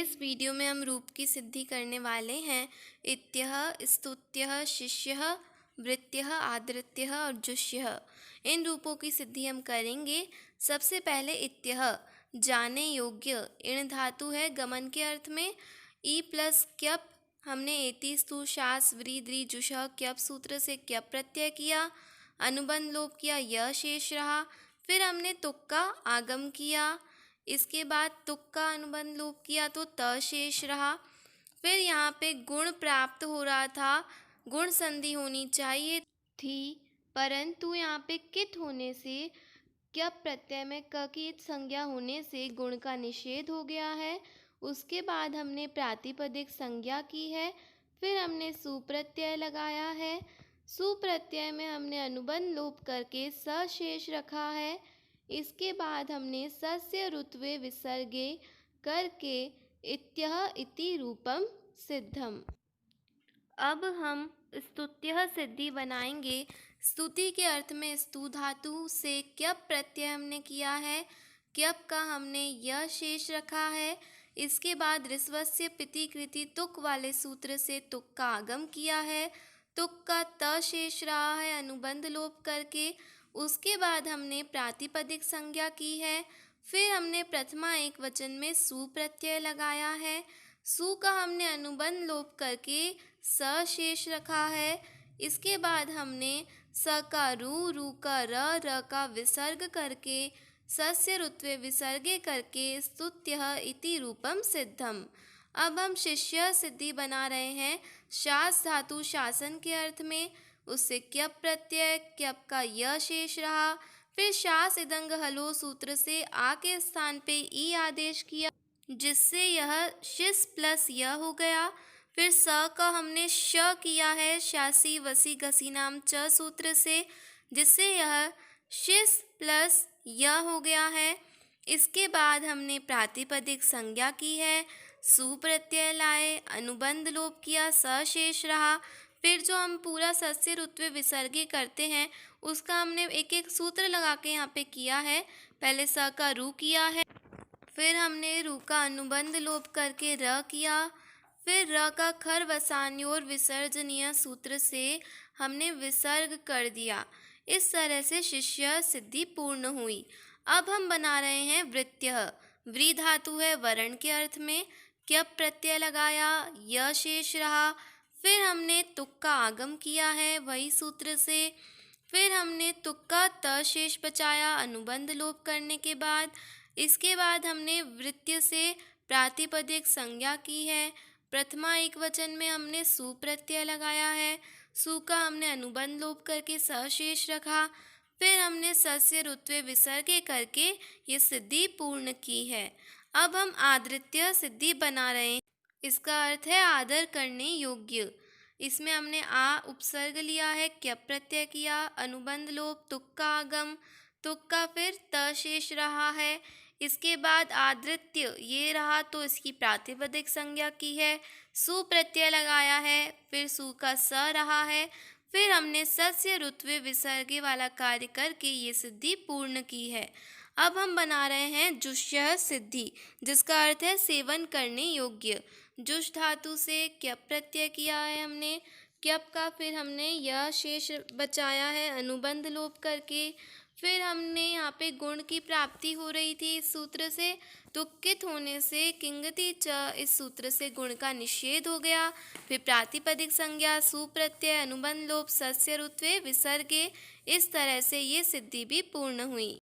इस वीडियो में हम रूप की सिद्धि करने वाले हैं। इत्यः, स्तुत्यः, शिष्यः, वृत्यः, आदृत्यः और जुष्यः। इन रूपों की सिद्धि हम करेंगे। सबसे पहले इत्यः, जाने योग्य। इण धातु है गमन के अर्थ में। ई प्लस क्यप, हमने एति स्तु शास व्री द्रि जुषः क्यप सूत्र से क्यप प्रत्यय किया, अनुबंध लोप किया, यह शेष रहा। फिर हमने तुक का आगम किया, इसके बाद तुक का अनुबंध लोप किया तो त शेष रहा। फिर यहाँ पे गुण प्राप्त हो रहा था, गुण संधि होनी चाहिए थी, परंतु यहाँ पे कित होने से, क्यप प्रत्यय में क की संज्ञा होने से गुण का निषेध हो गया है। उसके बाद हमने प्रातिपदिक संज्ञा की है। फिर हमने सुप्रत्यय लगाया है। सुप्रत्यय में हमने अनुबंध लोप करके स शेष रखा है। इसके बाद हमने सस्य ऋत्वे विसर्गे करके इत्यः इति रूपम सिद्धम। अब हम स्तुत्यः सिद्धि बनाएंगे। स्तुति के अर्थ में स्तु धातु से क्यप प्रत्यय हमने किया है, क्यप का हमने यह शेष रखा है। इसके बाद ऋस्वस्य पिति कृति तुक वाले सूत्र से तुक का आगम किया है, तुक का त शेष रहा है अनुबंध लोप करके। उसके बाद हमने प्रातिपदिक संज्ञा की है। फिर हमने प्रथमा एक वचन में सु प्रत्यय लगाया है, सु का हमने अनुबंध लोप करके स शेष रखा है। इसके बाद हमने स का रू का र का विसर्ग करके सस्य ऋत्वे विसर्गे करके स्तुत्यः इति रूपम सिद्धम। अब हम शिष्य सिद्धि बना रहे हैं। शास धातु शासन के अर्थ में, उससे क्यप प्रत्यय, क्यप का य शेष रहा। फिर शास इदंग हलो सूत्र से आ के स्थान पे ई आदेश किया, जिससे यह शिस प्लस य हो गया। फिर स का हमने श किया है शासी वसी घसी नाम च सूत्र से, जिससे यह शिस प्लस य हो गया है। इसके बाद हमने प्रातिपदिक संज्ञा की है, सु प्रत्यय लाए, अनुबंध लोप किया, स शेष रहा। फिर जो हम पूरा सस्य ऋत्वे विसर्गे करते हैं उसका हमने एक एक सूत्र लगा के यहाँ पे किया है। पहले स का रू किया है, फिर हमने रू का अनुबंध लोप करके र किया, फिर र का खर वसान्योर विसर्जनीय सूत्र से हमने विसर्ग कर दिया। इस तरह से शिष्य सिद्धि पूर्ण हुई। अब हम बना रहे हैं वृत्यः। व्री धातु है वर्ण के अर्थ में, क्यप प्रत्यय लगाया, य शेष रहा। फिर हमने तुक का आगम किया है वही सूत्र से। फिर हमने तुक का त शेष बचाया अनुबंध लोप करने के बाद। इसके बाद हमने वृत्य से प्रातिपदिक संज्ञा की है। प्रथमा एक वचन में हमने सु प्रत्यय लगाया है, सु का हमने अनुबंध लोप करके स शेष रखा। फिर हमने सस्य ऋत्वे विसर्गे करके ये सिद्धि पूर्ण की है। अब हम आदृत्य सिद्धि बना रहे हैं। इसका अर्थ है आदर करने योग्य। इसमें हमने आ उपसर्ग लिया है, क्यप प्रत्यय किया, अनुबंध लोप, तुक का आगम, तुक का फिर त शेष रहा है। इसके बाद आदृत्य ये रहा तो इसकी प्रातिपदिक संज्ञा की है, सु प्रत्यय लगाया है, फिर सु का स रहा है। फिर हमने सस्य ऋत्वे विसर्गे वाला कार्य करके ये सिद्धि पूर्ण की है। अब हम बना रहे हैं जुष्यः सिद्धि, जिसका अर्थ है सेवन करने योग्य। जुष धातु से क्यप प्रत्यय किया है हमने, क्यप का फिर हमने यह शेष बचाया है अनुबंध लोप करके। फिर हमने यहाँ पे गुण की प्राप्ति हो रही थी इस सूत्र से, तो कित होने से किंगति च इस सूत्र से गुण का निषेध हो गया। फिर प्रातिपदिक संज्ञा, सुप्रत्यय, अनुबंध लोप, सस्य ऋत्वे विसर्गे, इस तरह से ये सिद्धि भी पूर्ण हुई।